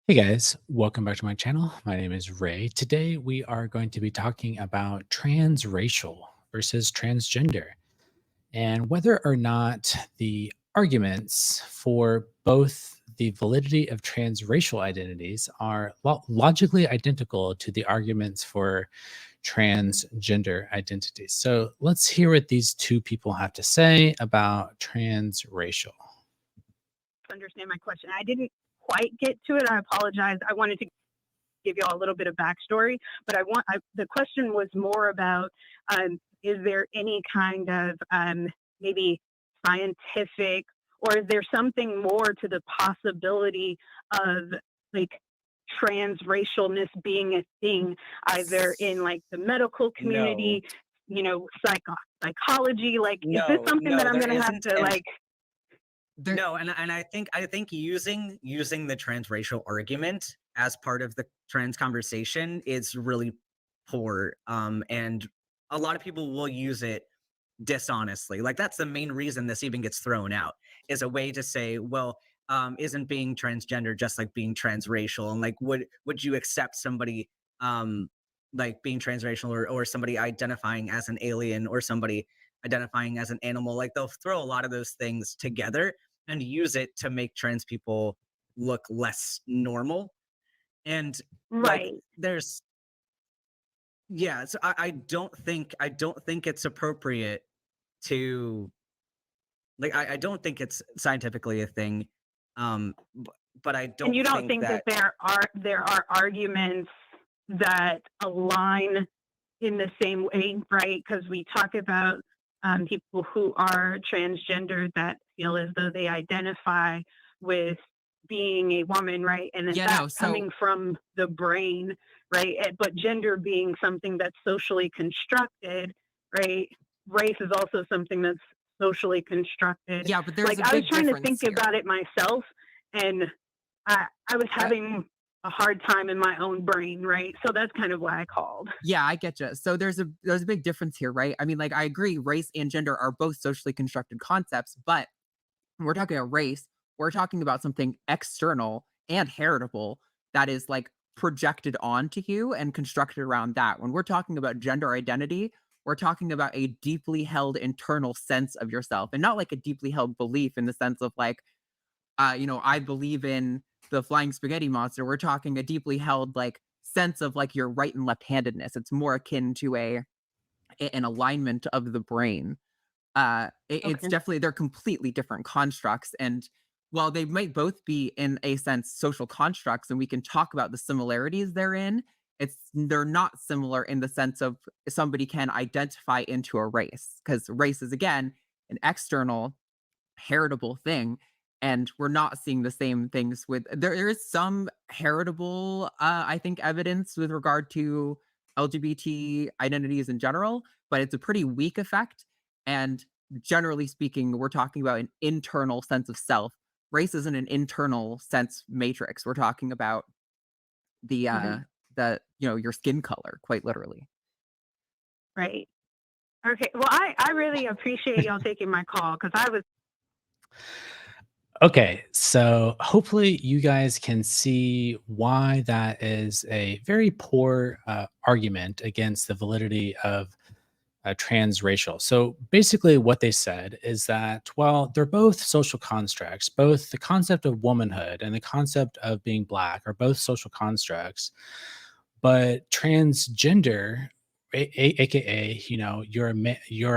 Hey guys, welcome back to my channel. My name is Ray. Today we are going to be talking about transracial versus transgender and whether or not the arguments for both the validity of transracial identities are logically identical to the arguments for transgender identities. So let's hear what these two people have to say about transracial. Understand my question. I didn't quite get to it. I apologize. I wanted to give you all a little bit of backstory, but the question was more about is there any kind of maybe scientific, or is there something more to the possibility of like transracialness being a thing, either in like the medical No, community, psychology? Like, is this something that no, I'm there going to have isn't, to and like? There I think using the transracial argument as part of the trans conversation is really poor. And a lot of people will use it dishonestly. Like that's the main reason this even gets thrown out, is a way to say, well, isn't being transgender just like being transracial? And like, would you accept somebody like being transracial, or somebody identifying as an alien, or somebody identifying as an animal? Like they'll throw a lot of those things together and use it to make trans people look less normal. And like Right. there's yeah, so I don't think it's appropriate to like I don't think it's scientifically a thing. But I And don't you don't think think that that there are arguments that align in the same way, right? Because we talk about people who are transgender that feel as though they identify with being a woman, right? And then yeah, that no, so coming from the brain, right? But gender being something that's socially constructed, right? Race is also something that's socially constructed. yeah, but there's Like, a I was big trying to difference think here. about it myself, and I was Uh, having a hard time in my own brain, right? So that's kind of why I called. yeah, I get you. So there's a big difference here, right? I mean, like I agree, race and gender are both socially constructed concepts, but when we're talking about race, we're talking about something external and heritable that is like projected onto you and constructed around that. When we're talking about gender identity, we're talking about a deeply held internal sense of yourself, and not like a deeply held belief in the sense of like I believe in the flying spaghetti monster. We're talking a deeply held like sense of like your right and left-handedness. It's more akin to an alignment of the brain. It's Okay. definitely, they're completely different constructs, and while they might both be in a sense social constructs, and we can talk about the similarities therein, they're not similar in the sense of somebody can identify into a race, because race is again an external heritable thing, and we're not seeing the same things with there is some heritable I think evidence with regard to LGBT identities in general, but it's a pretty weak effect. And generally speaking, we're talking about an internal sense of self. Race isn't an internal sense matrix. We're talking about the Hmm. your skin color, quite literally. Right. Okay. Well, I really appreciate y'all taking my call because I was. Okay, so hopefully you guys can see why that is a very poor argument against the validity of transracial. So basically, what they said is that, well, they're both social constructs. Both the concept of womanhood and the concept of being Black are both social constructs, but transgender, aka, you're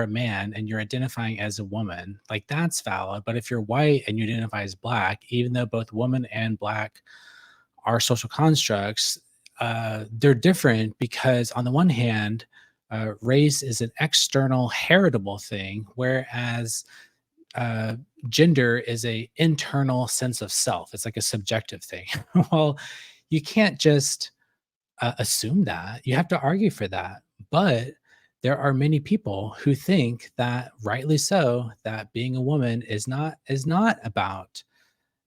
a man and you're identifying as a woman, like that's valid. But if you're white and you identify as Black, even though both woman and Black are social constructs, they're different because on the one hand, race is an external heritable thing, whereas uh, gender is a internal sense of self. It's like a subjective thing. Well, you can't just assume that. You have to argue for that. But there are many people who think that, rightly so, that being a woman is not about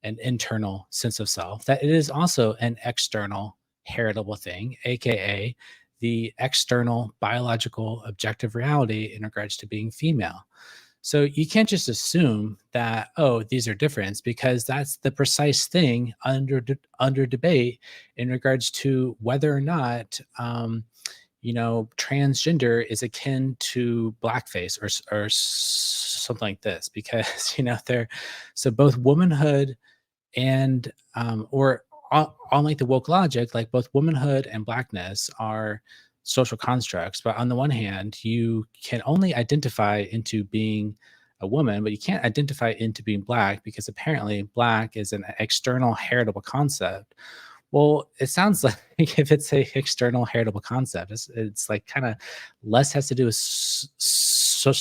an internal sense of self, that it is also an external heritable thing, aka the external biological objective reality in regards to being female. So you can't just assume that, oh, these are different, because that's the precise thing under debate in regards to whether or not transgender is akin to blackface or something like this, because they're so both womanhood and or on like the woke logic, like both womanhood and blackness are social constructs. But on the one hand, you can only identify into being a woman, but you can't identify into being black, because apparently black is an external heritable concept. Well, it sounds like if it's a external heritable concept, it's like kind of less has to do with social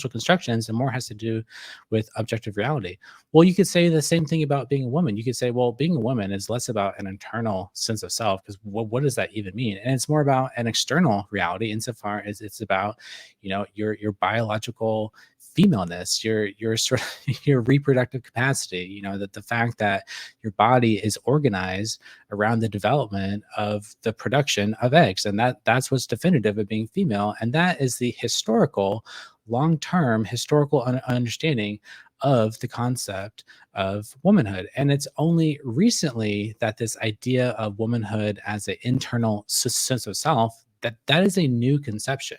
constructions and more has to do with objective reality. Well, you could say the same thing about being a woman. You could say, well, being a woman is less about an internal sense of self, because what does that even mean? And it's more about an external reality insofar as it's about, your biological femaleness, your sort of your reproductive capacity. That the fact that your body is organized around the development of the production of eggs, and that's what's definitive of being female, and that is the historical, long-term historical understanding of the concept of womanhood. And it's only recently that this idea of womanhood as an internal sense of self, that is a new conception.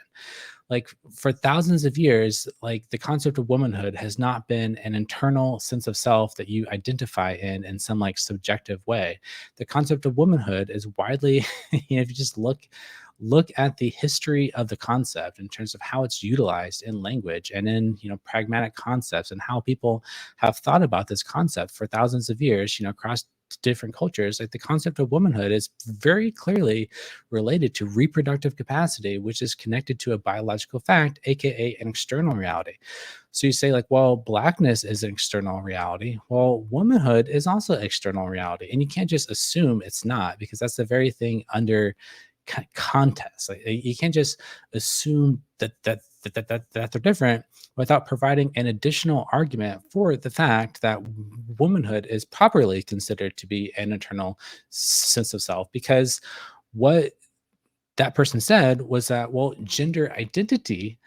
Like for thousands of years, like the concept of womanhood has not been an internal sense of self that you identify in some like subjective way. The concept of womanhood is widely if you just look at the history of the concept in terms of how it's utilized in language and in pragmatic concepts, and how people have thought about this concept for thousands of years, across different cultures. Like the concept of womanhood is very clearly related to reproductive capacity, which is connected to a biological fact, aka an external reality. So you say, like, well, blackness is an external reality. Well, womanhood is also external reality, and you can't just assume it's not, because that's the very thing under contest. Like you can't just assume that they're different without providing an additional argument for the fact that womanhood is properly considered to be an internal sense of self. Because what that person said was that, well, gender identity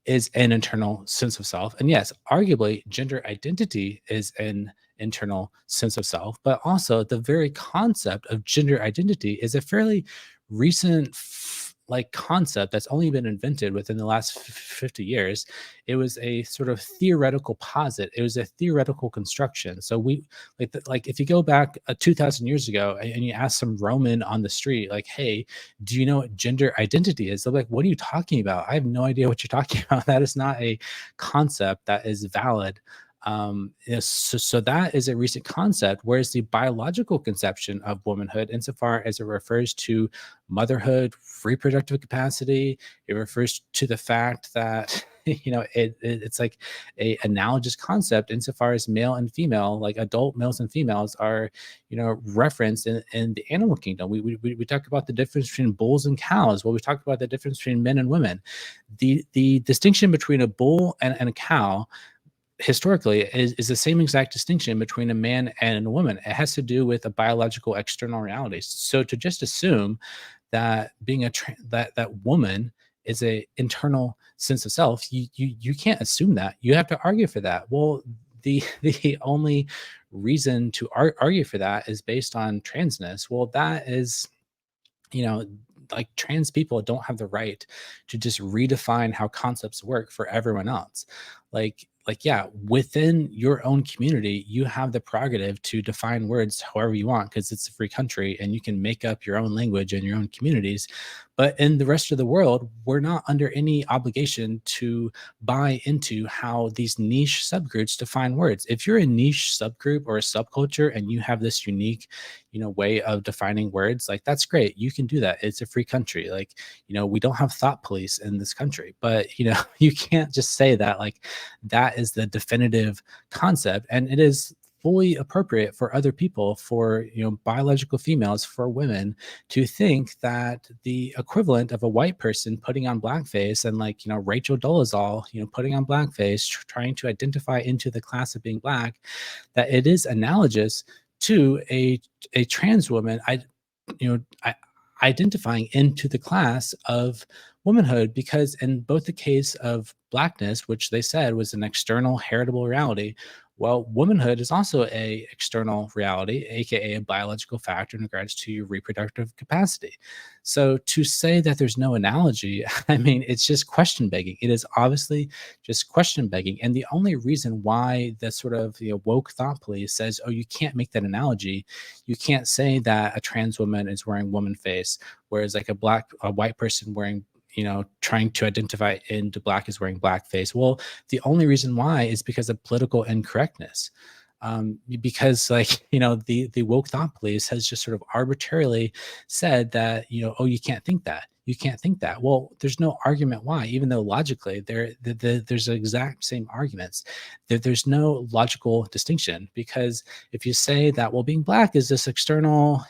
is an internal sense of self. And yes, arguably, gender identity is an internal sense of self, but also the very concept of gender identity is a fairly recent like concept that's only been invented within the last 50 years. It was a sort of theoretical posit. It was a theoretical construction. So we like if you go back 2000 years ago and you ask some Roman on the street, like, hey, do you know what gender identity is? They're like, what are you talking about? I have no idea what you're talking about. That is not a concept that is valid. So that is a recent concept, whereas the biological conception of womanhood, insofar as it refers to motherhood, reproductive capacity, it refers to the fact that it's like a analogous concept insofar as male and female, like adult males and females, are referenced in the animal kingdom. We talk about the difference between bulls and cows. Well, we talk about the difference between men and women. The distinction between a bull and a cow historically is the same exact distinction between a man and a woman. It has to do with a biological external reality. So to just assume that being that woman is a internal sense of self, you can't assume that. You have to argue for that. Well, the only reason to argue for that is based on transness. Well, that is, like trans people don't have the right to just redefine how concepts work for everyone else. Yeah, within your own community, you have the prerogative to define words however you want, because it's a free country and you can make up your own language in your own communities. But in the rest of the world, we're not under any obligation to buy into how these niche subgroups define words. If you're a niche subgroup or a subculture and you have this unique way of defining words, like that's great, you can do that. It's a free country. Like we don't have thought police in this country, but you can't just say that like that is the definitive concept. And it is fully appropriate for other people, for biological females, for women, to think that the equivalent of a white person putting on blackface, and like Rachel Dolezal putting on blackface, trying to identify into the class of being black, that it is analogous to a trans woman identifying into the class of womanhood. Because in both the case of blackness, which they said was an external heritable reality. Well, womanhood is also a external reality, aka a biological factor in regards to your reproductive capacity. So to say that there's no analogy, I mean, it's just question begging. It is obviously just question begging. And the only reason why the sort of woke thought police says, oh, you can't make that analogy. You can't say that a trans woman is wearing woman face, whereas like a white person wearing trying to identify into black is wearing blackface. Well, the only reason why is because of political incorrectness. Because like the woke thought police has just sort of arbitrarily said that oh, you can't think that, you can't think that. Well, there's no argument why, even though logically there's the exact same arguments. There's no logical distinction, because if you say that, well, being black is this external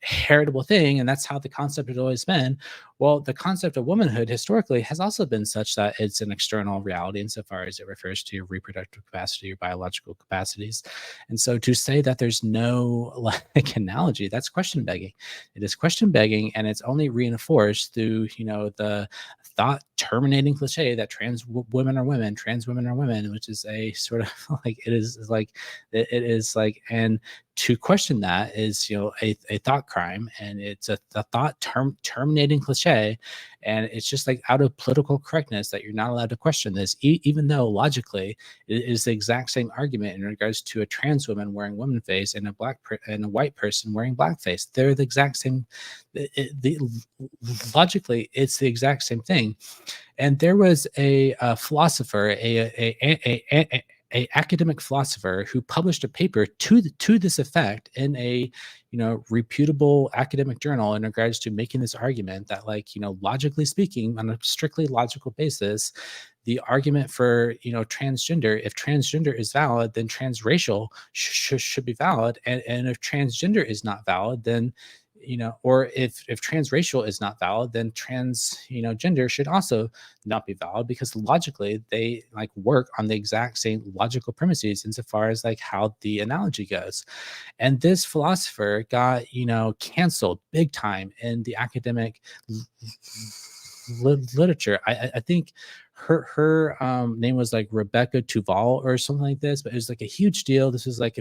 heritable thing, and that's how the concept has always been. Well, the concept of womanhood historically has also been such that it's an external reality insofar as it refers to your reproductive capacity, your biological capacities. And so to say that there's no like analogy, that's question begging. It is question begging, and it's only reinforced through the thought terminating cliche that women are women, trans women are women, which is a sort of like it is like. And to question that is a thought crime, and it's a thought terminating cliche, and it's just like out of political correctness that you're not allowed to question this, even though logically it is the exact same argument in regards to a trans woman wearing woman face and and a white person wearing blackface. They're the exact same. Logically, it's the exact same thing. And there was a philosopher, a academic philosopher, who published a paper to this effect in a reputable academic journal in regards to making this argument that, like, logically speaking, on a strictly logical basis, the argument for transgender, if transgender is valid, then transracial should be valid, and if transgender is not valid, then or if transracial is not valid, then gender should also not be valid, because logically they like work on the exact same logical premises insofar as like how the analogy goes. And this philosopher got canceled big time in the academic literature. I think her name was like Rebecca Tuval or something like this, but it was like a huge deal. This was like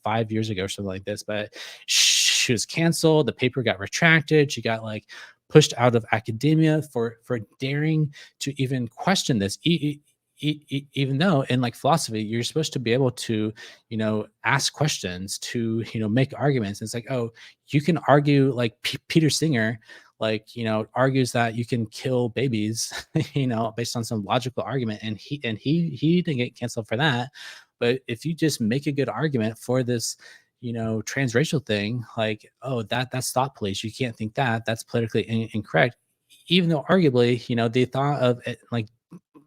5 years ago or something like this, but she was canceled. The paper got retracted. She got like pushed out of academia for daring to even question this. Even though in like philosophy you're supposed to be able to ask questions, to make arguments. And it's like, oh, you can argue like Peter Singer, like argues that you can kill babies based on some logical argument, and he didn't get canceled for that. But if you just make a good argument for this transracial thing, like, oh, that's thought police, you can't think that, that's politically incorrect, even though arguably the thought of it, like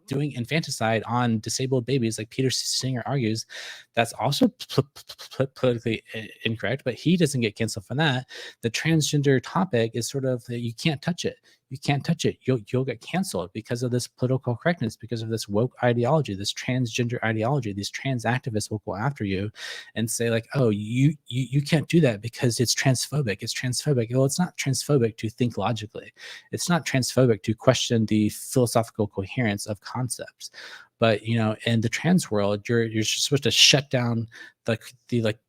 doing infanticide on disabled babies, like Peter Singer argues, that's also politically incorrect, but he doesn't get canceled for that. The transgender topic is sort of you can't touch it. You can't touch it. You'll get canceled because of this political correctness, because of this woke ideology, this transgender ideology. These trans activists will go after you and say like, oh, you can't do that because it's transphobic. It's transphobic. Well, it's not transphobic to think logically. It's not transphobic to question the philosophical coherence of concepts. But in the trans world, you're supposed to shut down the like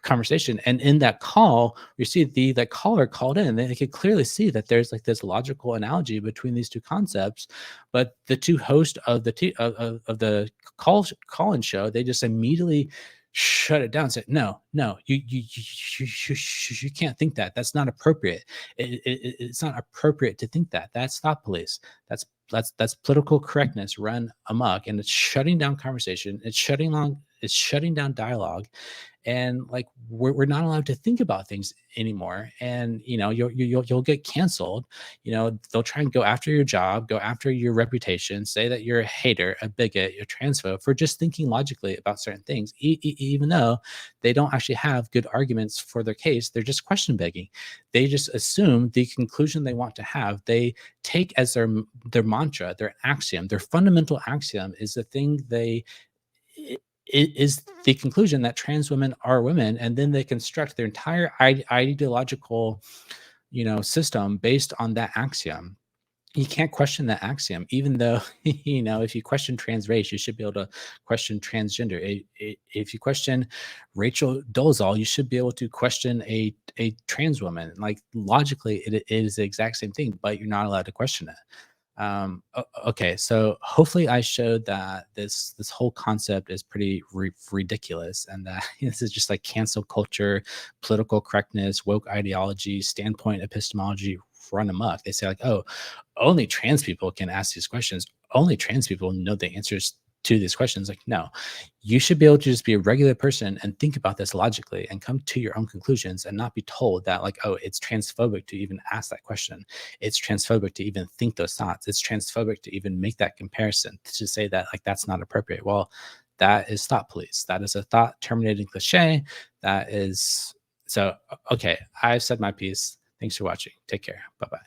conversation. And in that call, you see the caller called in, they could clearly see that there's like this logical analogy between these two concepts. But the two hosts of of the call-in show, they just immediately shut it down and said, no, you can't think that. That's not appropriate. It's not appropriate to think that. That's thought police. That's political correctness run amok, and it's shutting down conversation. It's shutting down dialogue. And like we're not allowed to think about things anymore. And you'll get canceled. They'll try and go after your job, go after your reputation, say that you're a hater, a bigot, you're transphobe for just thinking logically about certain things, even though they don't actually have good arguments for their case. They're just question begging. They just assume the conclusion they want to have. They take as their mantra, their axiom, their fundamental axiom is the thing is the conclusion that trans women are women, and then they construct their entire ideological system based on that axiom. You can't question that axiom, even though, if you question trans race, you should be able to question transgender. If you question Rachel Dolezal, you should be able to question a trans woman. Like logically, it is the exact same thing, but you're not allowed to question it. Okay, so hopefully I showed that this whole concept is pretty ridiculous, and that this is just like cancel culture, political correctness, woke ideology, standpoint epistemology run amok. They say like, oh, only trans people can ask these questions. Only trans people know the answers to these questions. Like, no, you should be able to just be a regular person and think about this logically and come to your own conclusions and not be told that like, oh, it's transphobic to even ask that question. It's transphobic to even think those thoughts. It's transphobic to even make that comparison, to say that like that's not appropriate. Well, that is thought police. That is a thought terminating cliche. That is so okay. I've said my piece. Thanks for watching. Take care. Bye bye.